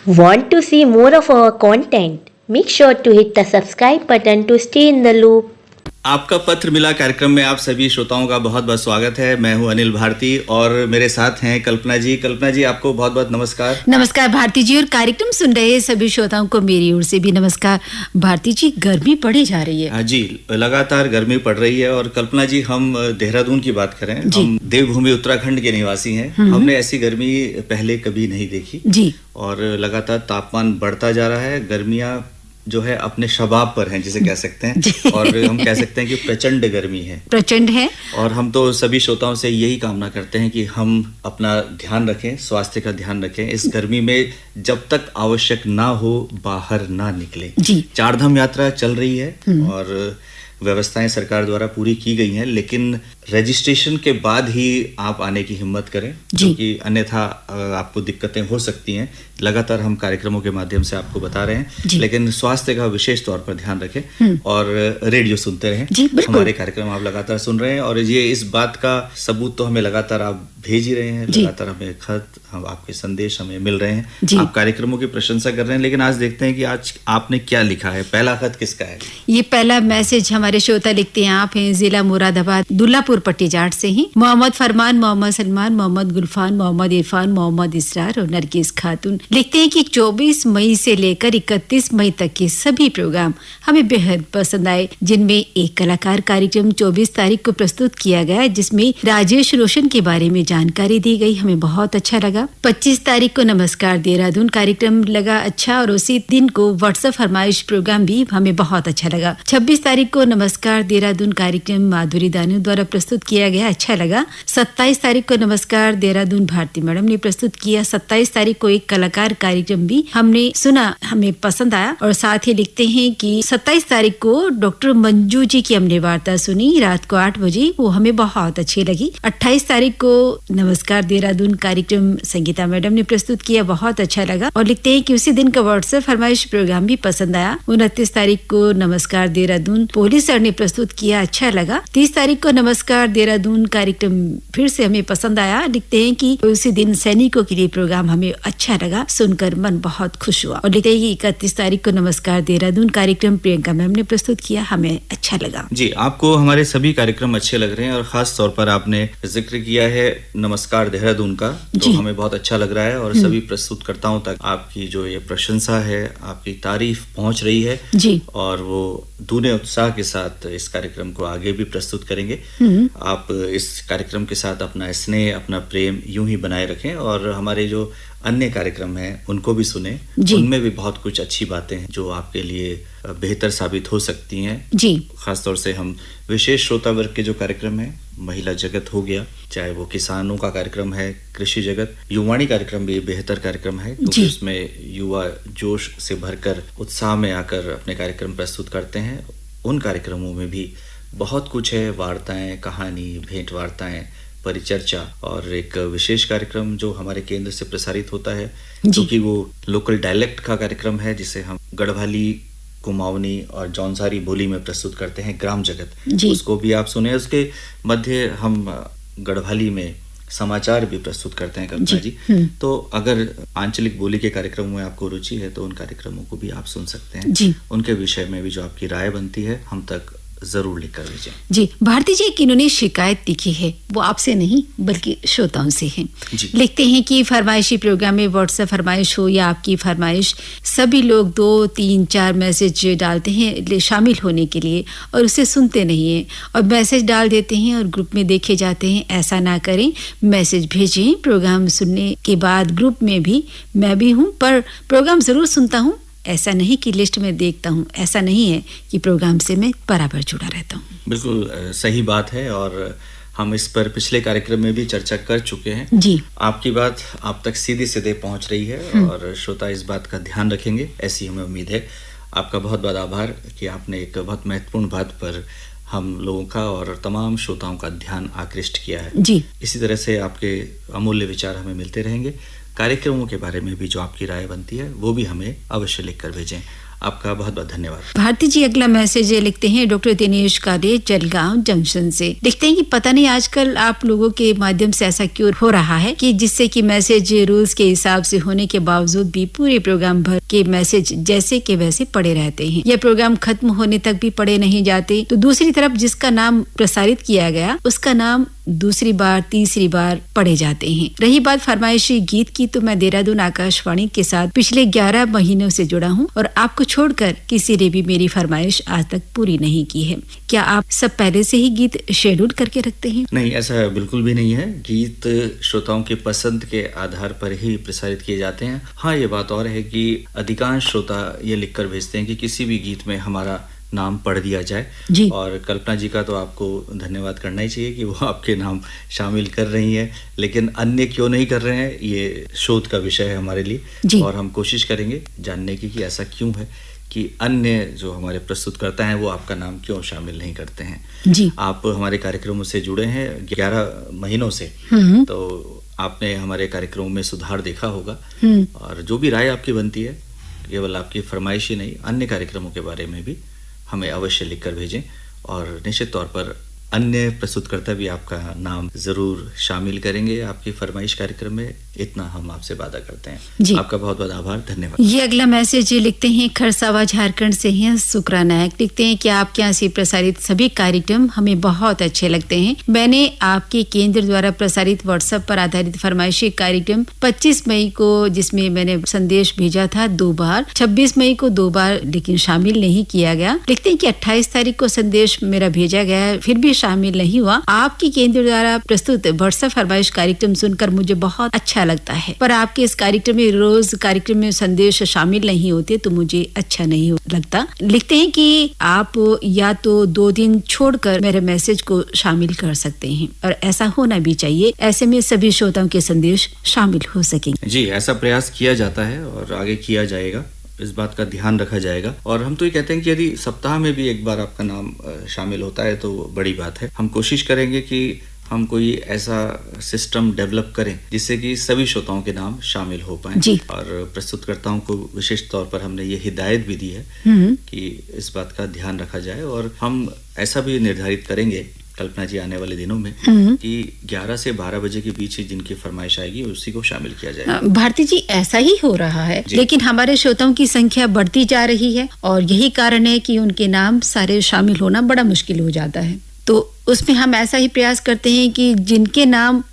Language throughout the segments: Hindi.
Want to see more of our content? Make sure to hit the subscribe button to stay in the loop. आपका पत्र मिला कार्यक्रम में आप सभी श्रोताओं का बहुत बहुत स्वागत है। मैं हूं अनिल भारती और मेरे साथ हैं कल्पना जी। कल्पना जी, आपको बहुत बहुत नमस्कार। नमस्कार भारती जी, और कार्यक्रम सुन रहे सभी श्रोताओं को मेरी ओर से भी नमस्कार। भारती जी, गर्मी बढ़ी जा रही है। हाँ जी, लगातार गर्मी पड़ रही है। और कल्पना जी, हम देहरादून की बात करें, हम देवभूमि उत्तराखंड के निवासी हैं। हमने ऐसी गर्मी पहले कभी नहीं देखी जी। और लगातार तापमान बढ़ता जा रहा है। गर्मियाँ जो है अपने शबाब पर हैं, जिसे कह सकते हैं, और हम कह सकते हैं कि प्रचंड गर्मी है, प्रचंड है। और हम तो सभी श्रोताओं से यही कामना करते हैं कि हम अपना ध्यान रखें, स्वास्थ्य का ध्यान रखें। इस गर्मी में जब तक आवश्यक ना हो बाहर ना निकलें। चारधाम यात्रा चल रही है और व्यवस्थाएं सरकार द्वारा पूरी की गई हैं, लेकिन रजिस्ट्रेशन के बाद ही आप आने की हिम्मत करें, क्योंकि अन्यथा आपको दिक्कतें हो सकती हैं। लगातार हम कार्यक्रमों के माध्यम से आपको बता रहे हैं, लेकिन स्वास्थ्य का विशेष तौर पर ध्यान रखें और रेडियो सुनते रहें। हमारे कार्यक्रम आप लगातार सुन रहे हैं और ये इस बात का सबूत तो हमें लगातार आप भेज ही रहे हैं। लगातार हमें खत, हम आपके संदेश हमें मिल रहे हैं। आप कार्यक्रमों की प्रशंसा कर रहे हैं, लेकिन आज देखते हैं कि आज आपने क्या लिखा है। पहला खत किसका है? ये पहला मैसेज हमारे श्रोता लिखते हैं, आप हैं जिला मुरादाबाद दुल्लापुर पट्टी जाट से ही। मोहम्मद फरमान, मोहम्मद सलमान, मोहम्मद गुलफान, मोहम्मद इरफान, मोहम्मद इसरार और नरगिस खातून लिखते हैं कि 24 मई से लेकर 31 मई तक के सभी प्रोग्राम हमें बेहद पसंद आए, जिनमें एक कलाकार कार्यक्रम 24 तारीख को प्रस्तुत किया गया, जिसमें राजेश रोशन के बारे में जानकारी दी गई, हमें बहुत अच्छा लगा। 25 तारीख को नमस्कार देहरादून कार्यक्रम लगा अच्छा, और उसी दिन को व्हाट्सएप फरमाइश प्रोग्राम भी हमें बहुत अच्छा लगा। 26 तारीख को नमस्कार देहरादून कार्यक्रम माधुरी दानू द्वारा प्रस्तुत किया गया, अच्छा लगा। 27 तारीख को नमस्कार देहरादून भारती मैडम ने प्रस्तुत किया। 27 तारीख को एक कलाकार कार्यक्रम भी हमने सुना, हमें पसंद आया। और साथ ही लिखते हैं कि 27 तारीख को डॉक्टर मंजू जी की हमने वार्ता सुनी रात को 8 बजे, वो हमें बहुत अच्छी लगी। 28 तारीख को नमस्कार देहरादून कार्यक्रम संगीता मैडम ने प्रस्तुत किया, बहुत अच्छा लगा। और लिखते हैं कि उसी दिन का व्हाट्सएप फरमाइश प्रोग्राम भी पसंद आया। 29 तारीख को नमस्कार देहरादून पुलिस सर ने प्रस्तुत किया, अच्छा लगा। 30 तारीख को नमस्कार देहरादून कार्यक्रम फिर से हमें पसंद आया। लिखते हैं कि उसी दिन सैनिकों के लिए प्रोग्राम हमें अच्छा लगा, सुनकर मन बहुत खुश हुआ। और लिखते हैं कि 31 तारीख को नमस्कार देहरादून कार्यक्रम प्रियंका मैम ने प्रस्तुत किया, हमें अच्छा लगा। जी, आपको हमारे सभी कार्यक्रम अच्छे लग रहे हैं और खास तौर पर आपने जिक्र किया है नमस्कार देहरादून का, तो हमें बहुत अच्छा लग रहा है। और सभी प्रस्तुतकर्ताओं तक आपकी जो ये प्रशंसा है, आपकी तारीफ पहुंच रही है जी, और वो दूने उत्साह के साथ इस कार्यक्रम को आगे भी प्रस्तुत करेंगे। आप इस कार्यक्रम के साथ अपना स्नेह, अपना प्रेम यूं ही बनाए रखें और हमारे जो अन्य कार्यक्रम हैं उनको भी सुने। उनमें भी बहुत कुछ अच्छी बातें हैं जो आपके लिए बेहतर साबित हो सकती हैं जी। खासतौर से हम विशेष श्रोता वर्ग के जो कार्यक्रम हैं, महिला जगत हो गया, चाहे वो किसानों का कार्यक्रम है, कृषि जगत, युवाणी कार्यक्रम भी बेहतर कार्यक्रम है, क्योंकि उसमें युवा जोश से भरकर उत्साह में आकर अपने कार्यक्रम प्रस्तुत करते हैं। उन कार्यक्रमों में भी बहुत कुछ है, वार्ताएं, कहानी, भेंट वार्ताएं, परिचर्चा, और एक विशेष कार्यक्रम जो हमारे केंद्र से प्रसारित होता है, क्योंकि वो लोकल डायलेक्ट का कार्यक्रम है, जिसे हम गढ़वाली, कुमाऊनी और जौनसारी बोली में प्रस्तुत करते हैं, ग्राम जगत। उसको भी आप सुने। उसके मध्य हम गढ़वाली में समाचार भी प्रस्तुत करते हैं कल्पना जी। तो अगर आंचलिक बोली के कार्यक्रमों में आपको रुचि है तो उन कार्यक्रमों को भी आप सुन सकते हैं। उनके विषय में भी जो आपकी राय बनती है हम तक जरूर लिखकर भेजें। जी भारती जी, इन्होंने शिकायत लिखी है, वो आपसे नहीं बल्कि श्रोताओं से है। लिखते हैं कि फरमाइशी प्रोग्राम में व्हाट्सएप फरमाइश हो या आपकी फरमाइश, सभी लोग 2, 3, 4 मैसेज डालते हैं शामिल होने के लिए और उसे सुनते नहीं हैं, और मैसेज डाल देते हैं और ग्रुप में देखे जाते हैं। ऐसा ना करें, मैसेज भेजें। प्रोग्राम सुनने के बाद ग्रुप में भी मैं भी हूँ, पर प्रोग्राम जरूर सुनता हूँ। ऐसा नहीं कि लिस्ट में देखता हूँ, ऐसा नहीं है कि प्रोग्राम से मैं बराबर जुड़ा रहता हूँ। बिल्कुल सही बात है, और हम इस पर पिछले कार्यक्रम में भी चर्चा कर चुके हैं जी। आपकी बात आप तक सीधे सीधे पहुंच रही है और श्रोता इस बात का ध्यान रखेंगे, ऐसी हमें उम्मीद है। आपका बहुत बहुत आभार कि आपने एक बहुत महत्वपूर्ण बात पर हम लोगों का और तमाम श्रोताओं का ध्यान आकृष्ट किया है जी। इसी तरह से आपके अमूल्य विचार हमें मिलते रहेंगे। कार्यक्रमों के बारे में भी जो आपकी राय बनती है वो भी हमें अवश्य लिख कर भेजें। आपका बहुत बहुत धन्यवाद। भारती जी, अगला मैसेज लिखते हैं डॉक्टर दिनेश कादे, जलगांव जंक्शन से। लिखते हैं कि पता नहीं आजकल आप लोगों के माध्यम से ऐसा क्यों हो रहा है कि जिससे कि मैसेज रूल्स के हिसाब से होने के बावजूद भी पूरे प्रोग्राम भर के मैसेज जैसे के वैसे पड़े रहते हैं। यह प्रोग्राम खत्म होने तक भी पढ़े नहीं जाते। तो दूसरी तरफ जिसका नाम प्रसारित किया गया उसका नाम दूसरी बार तीसरी बार पढ़े जाते हैं। रही बात फरमाइशी गीत की, तो मैं देहरादून आकाशवाणी के साथ पिछले 11 महीनों से जुड़ा हूं और आपको छोड़कर किसी ने भी मेरी फरमाइश आज तक पूरी नहीं की है। क्या आप सब पहले से ही गीत शेड्यूल करके रखते हैं? नहीं, ऐसा बिल्कुल भी नहीं है। गीत श्रोताओं के पसंद के आधार पर ही प्रसारित किए जाते हैं। हाँ, ये बात और है कि अधिकांश श्रोता ये लिखकर भेजते हैं कि किसी भी गीत में हमारा नाम पढ़ दिया जाए जी। और कल्पना जी का तो आपको धन्यवाद करना ही चाहिए कि वो आपके नाम शामिल कर रही हैं, लेकिन अन्य क्यों नहीं कर रहे हैं, ये शोध का विषय है हमारे लिए। और हम कोशिश करेंगे जानने की कि ऐसा क्यों है कि अन्य जो हमारे प्रस्तुतकर्ता हैं वो आपका नाम क्यों शामिल नहीं करते हैं। जी। आप हमारे कार्यक्रमों से जुड़े हैं 11 महीनों से, तो आपने हमारे कार्यक्रमों में सुधार देखा होगा और जो भी राय आपकी बनती है, केवल आपकी फरमाइश ही नहीं, अन्य कार्यक्रमों के बारे में भी हमें अवश्य लिखकर भेजें और निश्चित तौर पर अन्य प्रस्तुतकर्ता भी आपका नाम जरूर शामिल करेंगे आपकी फरमाइश कार्यक्रम में। इतना हम आपसे वादा करते हैं जी। आपका बहुत बहुत आभार, धन्यवाद। ये अगला मैसेज लिखते हैं खरसावा झारखंड से हैं सुकरा नायक। लिखते हैं कि आपके यहाँ से प्रसारित सभी कार्यक्रम हमें बहुत अच्छे लगते हैं। मैंने आपके केंद्र द्वारा प्रसारित व्हाट्सएप पर आधारित फरमाइशी कार्यक्रम 25 मई को, जिसमें मैंने संदेश भेजा था 2 बार, 26 मई को 2 बार, लेकिन शामिल नहीं किया गया। लिखते हैं कि 28 तारीख को संदेश मेरा भेजा गया, फिर भी शामिल नहीं हुआ। आपके केंद्र द्वारा प्रस्तुत व्हाट्सएप फरमाइश कार्यक्रम सुनकर मुझे बहुत अच्छा लगता है, पर आपके इस कार्यक्रम में रोज कार्यक्रम में संदेश शामिल नहीं होते तो मुझे अच्छा नहीं लगता। लिखते हैं कि आप या तो 2 दिन छोड़कर मेरे मैसेज को शामिल कर सकते हैं और ऐसा होना भी चाहिए। ऐसे में सभी श्रोताओं के संदेश शामिल हो सकेंगे। जी, ऐसा प्रयास किया जाता है और आगे किया जाएगा, इस बात का ध्यान रखा जाएगा। और हम तो ये कहते हैं कि यदि सप्ताह में भी एक बार आपका नाम शामिल होता है तो बड़ी बात है। हम कोशिश करेंगे कि हम कोई ऐसा सिस्टम डेवलप करें जिससे कि सभी श्रोताओं के नाम शामिल हो पाएं। और प्रस्तुतकर्ताओं को विशेष तौर पर हमने ये हिदायत भी दी है कि इस बात का ध्यान रखा जाए और हम ऐसा भी निर्धारित करेंगे कल्पना जी आने वाले दिनों में कि 11 से 12 बजे के बीच ही जिनकी फरमाइश आएगी उसी को शामिल किया जाएगा। भारती जी, ऐसा ही हो रहा है, लेकिन हमारे श्रोताओं की संख्या बढ़ती जा रही है और यही कारण है कि उनके नाम सारे शामिल होना बड़ा मुश्किल हो जाता है। तो उसमें हम ऐसा ही प्रयास करते हैं कि जिनके नाम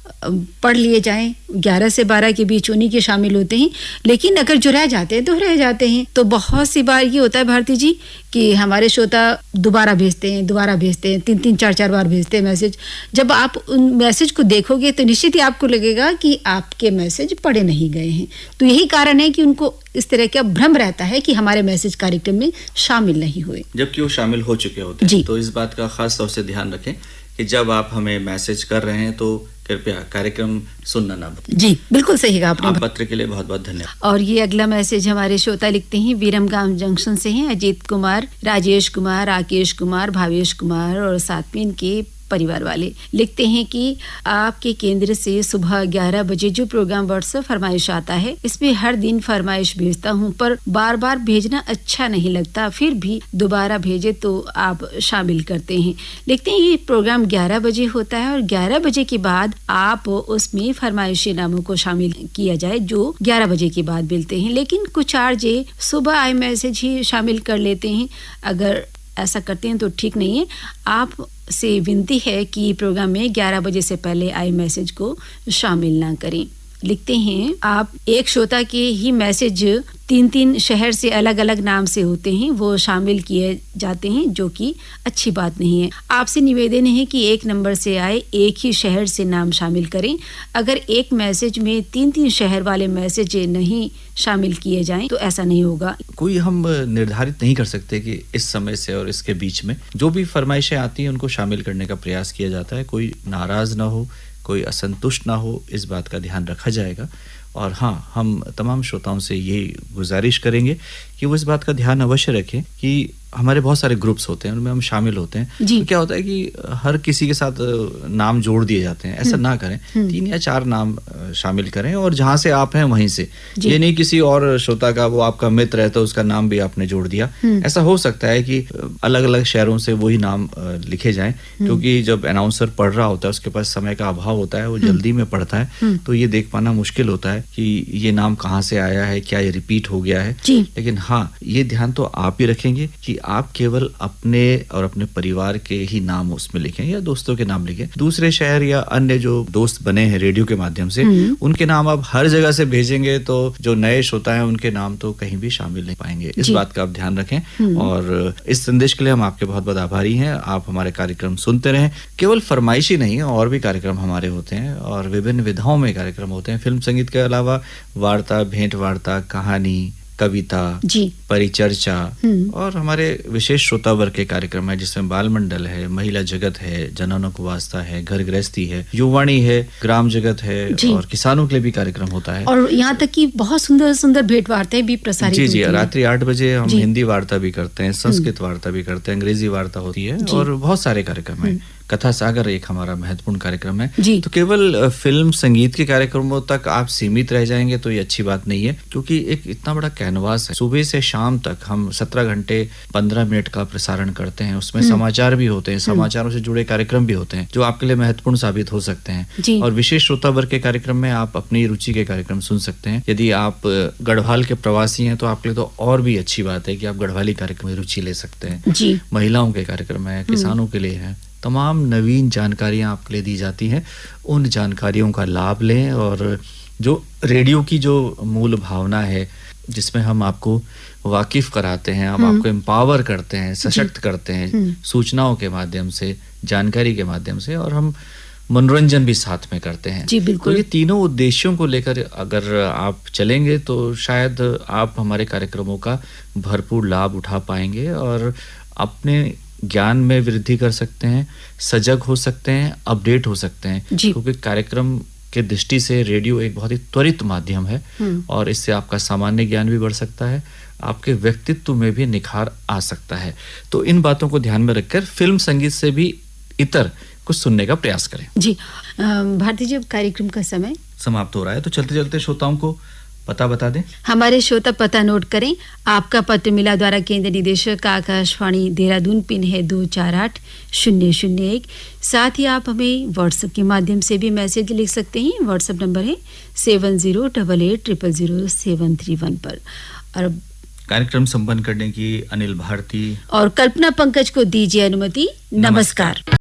पढ़ लिए जाएं, 11 से 12 के बीच उन्हीं के शामिल होते हैं, लेकिन अगर जो रह जाते हैं तो रह जाते हैं। तो बहुत सी बार ये होता है भारती जी कि हमारे श्रोता दोबारा भेजते हैं, 3-3, 4-4 बार भेजते हैं मैसेज। जब आप उन मैसेज को देखोगे तो निश्चित ही आपको लगेगा कि आपके मैसेज पढ़े नहीं गए हैं। तो यही कारण है कि उनको इस तरह का भ्रम रहता है कि हमारे मैसेज कार्यक्रम में शामिल नहीं हुए, जबकि वो शामिल हो चुके होते हैं। तो इस बात का खास तौर से ध्यान रखें कि जब आप हमें मैसेज कर रहे हैं तो कृपया कार्यक्रम सुनना ना भूलें। जी, बिल्कुल सही कहा आपने। आप पत्र के लिए बहुत बहुत धन्यवाद। और ये अगला मैसेज हमारे श्रोता लिखते हैं विरमगाम जंक्शन से हैं अजीत कुमार, राजेश कुमार, राकेश कुमार, भावेश कुमार और साथ में इनके परिवार वाले। लिखते हैं कि आपके केंद्र से सुबह 11 बजे जो प्रोग्राम व्हाट्सएप फरमाइश आता है, इसमें हर दिन फरमाइश भेजता हूं, पर बार बार भेजना अच्छा नहीं लगता, फिर भी दोबारा भेजे तो आप शामिल करते हैं। लिखते हैं ये प्रोग्राम 11 बजे होता है और 11 बजे के बाद आप उसमें फरमाइशी नामों को शामिल किया जाए जो 11 बजे के बाद मिलते हैं, लेकिन कुछ आरजे सुबह आई मैसेज ही शामिल कर लेते हैं। अगर ऐसा करते हैं तो ठीक नहीं है। आप से विनती है कि प्रोग्राम में 11 बजे से पहले आए मैसेज को शामिल ना करें। लिखते हैं आप एक श्रोता के ही मैसेज 3-3 शहर से अलग अलग नाम से होते हैं, वो शामिल किए जाते हैं, जो कि अच्छी बात नहीं है। आपसे निवेदन है कि एक नंबर से आए एक ही शहर से नाम शामिल करें। अगर एक मैसेज में 3-3 शहर वाले मैसेज नहीं शामिल किए जाएं तो ऐसा नहीं होगा। कोई हम निर्धारित नहीं कर सकते कि इस समय से और इसके बीच में जो भी फरमाइशें आती हैं उनको शामिल करने का प्रयास किया जाता है। कोई नाराज ना हो, कोई असंतुष्ट ना हो, इस बात का ध्यान रखा जाएगा। और हाँ, हम तमाम श्रोताओं से ये गुजारिश करेंगे कि वो इस बात का ध्यान अवश्य रखें कि हमारे बहुत सारे ग्रुप्स होते हैं, उनमें हम शामिल होते हैं। जी। तो क्या होता है कि हर किसी के साथ नाम जोड़ दिए जाते हैं, ऐसा ना करें। 3 या 4 नाम शामिल करें और जहां से आप हैं वहीं से। जी। ये नहीं किसी और श्रोता का, वो आपका मित्र है तो उसका नाम भी आपने जोड़ दिया। ऐसा हो सकता है कि अलग अलग शहरों से वही नाम लिखे जाएं, क्योंकि जब अनाउंसर पढ़ रहा होता है उसके पास समय का अभाव होता है, वो जल्दी में पढ़ता है, तो ये देख पाना मुश्किल होता है कि ये नाम कहाँ से आया है, क्या ये रिपीट हो गया है। जी। लेकिन हाँ, ये ध्यान तो आप ही रखेंगे कि आप केवल अपने और अपने परिवार के ही नाम उसमें लिखें या दोस्तों के नाम लिखें। दूसरे शहर या अन्य जो दोस्त बने हैं रेडियो के माध्यम से, उनके नाम आप हर जगह से भेजेंगे तो जो नए श्रोता हैं उनके नाम तो कहीं भी शामिल नहीं पाएंगे। इस बात का आप ध्यान रखें और इस संदेश के लिए हम आपके बहुत बहुत आभारी हैं। आप हमारे कार्यक्रम सुनते रहें। केवल फरमाइशी नहीं, और भी कार्यक्रम हमारे होते हैं और विभिन्न विधाओं में कार्यक्रम होते हैं। फिल्म संगीत के अलावा वार्ता, भेंट वार्ता, कहानी, कविता, जी। परिचर्चा और हमारे विशेष श्रोता वर्ग के कार्यक्रम है, जिसमें बाल मंडल है, महिला जगत है, जनानों को वास्ता है, घर गृहस्थी है, युवाणी है, ग्राम जगत है और किसानों के लिए भी कार्यक्रम होता है। और यहाँ तक कि बहुत सुंदर सुंदर भेंट वार्ताएं भी प्रसारित होती जी, हैं। रात्रि 8 बजे हम हिंदी वार्ता भी करते हैं, संस्कृत वार्ता भी करते हैं, अंग्रेजी वार्ता होती है और बहुत सारे कार्यक्रम है। कथा सागर एक हमारा महत्वपूर्ण कार्यक्रम है। तो केवल फिल्म संगीत के कार्यक्रमों तक आप सीमित रह जाएंगे तो ये अच्छी बात नहीं है, क्योंकि एक इतना बड़ा कैनवास है। सुबह से शाम तक हम 17 घंटे 15 मिनट का प्रसारण करते हैं। उसमें समाचार भी होते हैं, समाचारों से जुड़े कार्यक्रम भी होते हैं जो आपके लिए महत्वपूर्ण साबित हो सकते हैं। और विशेष श्रोता वर्ग के कार्यक्रम में आप अपनी रुचि के कार्यक्रम सुन सकते हैं। यदि आप गढ़वाल के प्रवासी हैं तो आपके लिए तो और भी अच्छी बात है कि आप गढ़वाली कार्यक्रम में रुचि ले सकते हैं। महिलाओं के कार्यक्रम है, किसानों के लिए है, तमाम नवीन जानकारियां आपके लिए दी जाती हैं। उन जानकारियों का लाभ लें और जो रेडियो की जो मूल भावना है, जिसमें हम आपको वाकिफ कराते हैं, हम आपको एम्पावर करते हैं, सशक्त करते हैं सूचनाओं के माध्यम से, जानकारी के माध्यम से, और हम मनोरंजन भी साथ में करते हैं। जी, बिल्कुल। तो ये तीनों उद्देश्यों को लेकर अगर आप चलेंगे तो शायद आप हमारे कार्यक्रमों का भरपूर लाभ उठा पाएंगे और अपने ज्ञान में वृद्धि कर सकते हैं, सजग हो सकते हैं, अपडेट हो सकते हैं। क्योंकि कार्यक्रम के दृष्टि से रेडियो एक बहुत ही त्वरित माध्यम है और इससे आपका सामान्य ज्ञान भी बढ़ सकता है, आपके व्यक्तित्व में भी निखार आ सकता है। तो इन बातों को ध्यान में रखकर फिल्म संगीत से भी इतर कुछ सुनने का प्रयास करें। जी, भारती जी, अब कार्यक्रम का समय समाप्त हो रहा है, तो चलते चलते श्रोताओं को पता बता दें। हमारे श्रोता पता नोट करें। आपका पत्र मिला द्वारा केंद्र निदेशक आकाशवाणी देहरादून, पिन है 248001। साथ ही आप हमें व्हाट्सएप के माध्यम से भी मैसेज लिख सकते हैं। व्हाट्सएप नंबर है 7088000731 पर। और कार्यक्रम संपन्न करने की अनिल भारती और कल्पना पंकज को दीजिए अनुमति। नमस्कार।